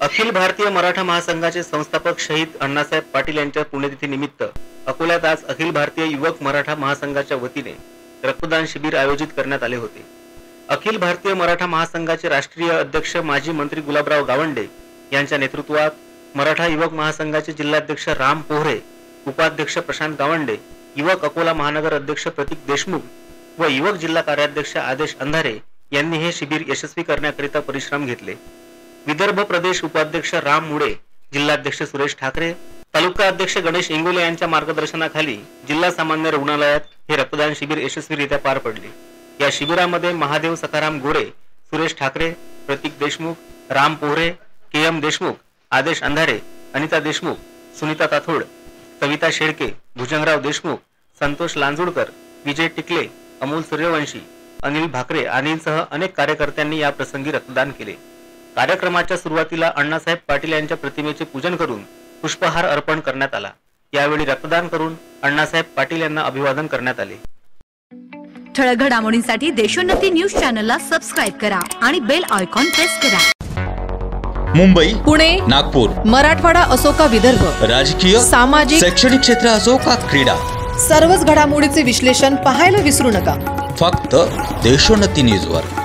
अखिल भारतीय मराठा महासंघाचे संस्थापक शहीद अण्णासाहेब पाटील यांच्या पुण्यतिथी निमित्त अकोल्यात आज अखिल भारतीय युवक मराठा महासंघाच्या वतीने रक्तदान शिबिर आयोजित करण्यात आले होते। अखिल भारतीय मराठा महासंघाचे राष्ट्रीय अध्यक्ष माजी मंत्री गुलाबराव गावंडे यांच्या नेतृत्वात मराठा युवक महासंघाचे जिल्हाध्यक्ष राम पोहरे, उपाध्यक्ष प्रशांत गावंडे, युवक अकोला महानगर अध्यक्ष प्रतीक देशमुख व युवक जिल्हा कार्याध्यक्ष आदेश अंधारे यांनी हे शिबिर यशस्वी करण्याकरिता परिश्रम घेतले। विदर्भ प्रदेश उपाध्यक्ष राम मुळे, जिल्हाध्यक्ष सुरेश ठाकरे, तालुका अध्यक्ष गणेश इंगोले यांच्या मार्गदर्शनाखाली जिल्हा सामान्य रुग्णालयात हे रक्तदान शिबिर यशस्वीरित्या पार पडले। या शिबिरामध्ये महादेव सखाराम गोरे, सुरेश ठाकरे, प्रतीक देशमुख, राम पोहरे, के.एम. देशमुख, आदेश अंधारे, अनिता देशमुख, सुनीता ताथोड, कविता शेळके, भुजंगराव देशमुख, संतोष लांजुडकर, विजय टिकले, अमोल सूर्यवंशी, अनिल भाकरे आदींसह अनेक कार्यकर्त्यांनी या प्रसंगी रक्तदान केले। कार्यक्रमाच्या सुरुवातीला अण्णासाहेब पाटील यांच्या प्रतिमेचे पूजन करून पुष्पहार अर्पण करण्यात आला। यावेळी रक्तदान करून अण्णासाहेब पाटील यांना अभिवादन करण्यात आले। ठळक घडामोडींसाठी देशोन्नती न्यूज चॅनलला सबस्क्राइब करा आणि बेल आयकॉन प्रेस करा। मुंबई, पुणे, नागपूर, मराठवाडा असो का विदर्भ, राजकीय, सामाजिक, शैक्षणिक क्षेत्र असो का क्रीडा, सर्वच घडामोडीचे विश्लेषण पाहायला विसरू नका। फक्त देशोन्नती न्यूजवर।